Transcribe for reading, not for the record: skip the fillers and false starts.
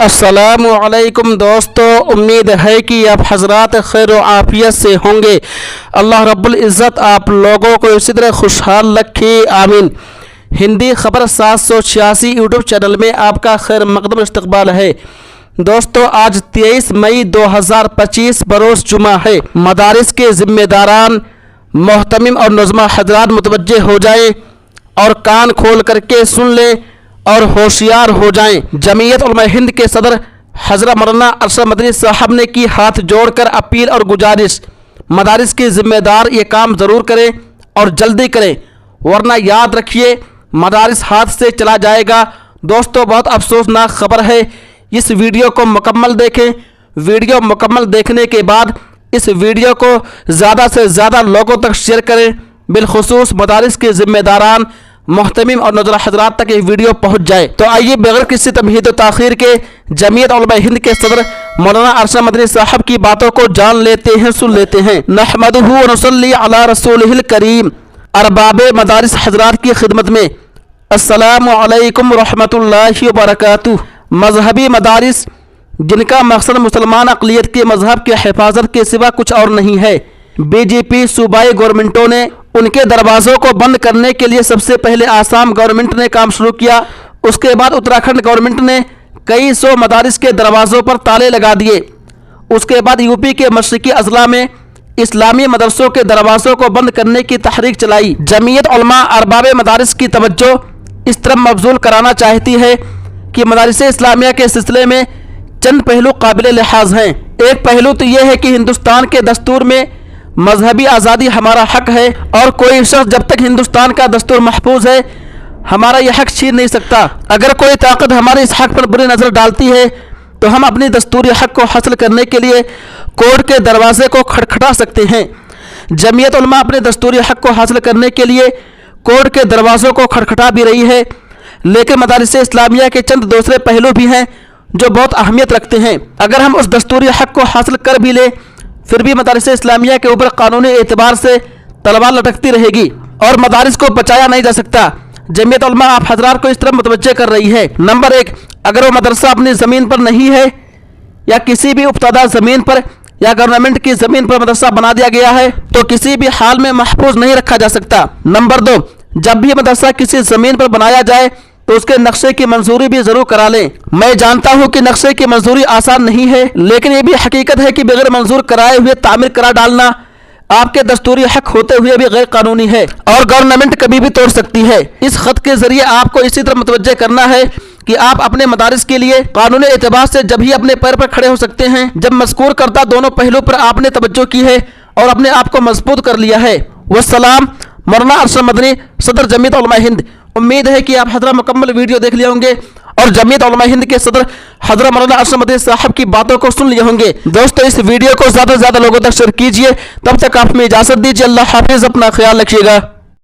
अस्सलामु अलैकुम दोस्तों, उम्मीद है कि आप हजरात खैर आफियत से होंगे। अल्लाह रब्बुल इज़्ज़त आप लोगों को इसी तरह खुशहाल रखे, आमीन। हिंदी खबर 786 यूट्यूब चैनल में आपका खैर मकदम इस्तकबाल है। दोस्तों, आज 23 मई 2025 बरोज़ जुमा है। मदारिस के ज़िम्मेदारान, मोहतमिम और नज़मा हजरात मुतवज्जे हो जाएं और कान खोल करके सुन लें और होशियार हो जाएं। जमीयत उलमा हिंद के सदर हज़रत मौलाना अरशद मदनी साहब ने की हाथ जोड़कर अपील और गुजारिश, मदारिस के ज़िम्मेदार ये काम ज़रूर करें और जल्दी करें, वरना याद रखिए मदारिस हाथ से चला जाएगा। दोस्तों, बहुत अफसोसनाक खबर है। इस वीडियो को मुकम्मल देखें। वीडियो मुकम्मल देखने के बाद इस वीडियो को ज़्यादा से ज़्यादा लोगों तक शेयर करें, बिलखुसूस मदारिस के ज़िम्मेदारान, मोहतमिम और नज़र हजरात तक ये वीडियो पहुँच जाए। तो आइए बगैर किसी तमहीद व ताख़ीर के जमीयत उलमा हिंद के सदर मौलाना अरशद मदनी साहब की बातों को जान लेते हैं, सुन लेते हैं। नहमदुहु व नुसल्ली अला रसूलिहिल करीम। अरबाब मदारिस हजरात की खिदमत में अस्सलामु अलैकुम रहमतुल्लाहि व बरकातुहू। मजहबी मदारिस जिनका मकसद मुसलमान अक़लियत के मजहब की हिफाजत के सिवा कुछ और नहीं है। बीजेपी सूबाई गवर्नमेंटों ने उनके दरवाज़ों को बंद करने के लिए सबसे पहले आसाम गवर्नमेंट ने काम शुरू किया। उसके बाद उत्तराखंड गवर्नमेंट ने कई सौ मदारिस के दरवाज़ों पर ताले लगा दिए। उसके बाद यूपी के मशरिकी अजला में इस्लामी मदरसों के दरवाज़ों को बंद करने की तहरीक चलाई। जमीयत उलमा अरबाब मदारिस की तवज्जो इस तरफ मबजूल कराना चाहती है कि मदारिस इस्लामिया के सिलसिले में चंद पहलू काबिल लिहाज हैं। एक पहलू तो यह है कि हिंदुस्तान के दस्तूर में मजहबी आज़ादी हमारा हक है और कोई शख्स जब तक हिंदुस्तान का दस्तूर महफूज है हमारा यह हक छीन नहीं सकता। अगर कोई ताकत हमारे इस हक पर बुरी नज़र डालती है तो हम अपनी दस्तूरी हक को हासिल करने के लिए कोर्ट के दरवाजे को खटखटा सकते हैं। जमीयत उलमा अपने दस्तूरी हक को हासिल करने के लिए कोर्ट के दरवाज़ों को खटखटा भी रही है, लेकिन मदारिस इस्लामिया के चंद दूसरे पहलू भी हैं जो बहुत अहमियत रखते हैं। अगर हम उस दस्तूरी हक को हासिल कर भी लें फिर भी मदारिस इस्लामिया के ऊपर कानूनी एतबार से तलवार लटकती रहेगी और मदारिस को बचाया नहीं जा सकता। जमीयत उलमा आप हजरात को इस तरह मुतवज्जे कर रही है। नंबर एक, अगर वो मदरसा अपनी ज़मीन पर नहीं है या किसी भी उफ्तादा ज़मीन पर या गवर्नमेंट की ज़मीन पर मदरसा बना दिया गया है तो किसी भी हाल में महफूज नहीं रखा जा सकता। नंबर दो, जब भी मदरसा किसी ज़मीन पर बनाया जाए तो उसके नक्शे की मंजूरी भी जरूर करा लें। मैं जानता हूं कि नक्शे की मंजूरी आसान नहीं है, लेकिन ये भी हकीकत है कि बगैर मंजूर कराए हुए तामीर करा डालना आपके दस्तूरी हक होते हुए भी गैर कानूनी है और गवर्नमेंट कभी भी तोड़ सकती है। इस खत के जरिए आपको इसी तरह मुतवज्जे करना है कि आप अपने मदारिस के लिए कानूनी एतबार से जब ही अपने पैर पर खड़े हो सकते हैं जब मज़कूर करता दोनों पहलू पर आपने तवज्जो की है और अपने आप को मजबूत कर लिया है। वस्सलाम, मौलाना अरशद मदनी, सदर जमीयत उलमा हिंद। उम्मीद है कि आप हजरत मुकम्मल वीडियो देख लिए होंगे और जमीयत उलमा हिंद के सदर हजरत मौलाना अरशद मदनी साहब की बातों को सुन लिए होंगे। दोस्तों, इस वीडियो को ज़्यादा से ज़्यादा लोगों तक शेयर कीजिए। तब तक आप हमें इजाज़त दीजिए। अल्लाह हाफिज़, अपना ख्याल रखिएगा।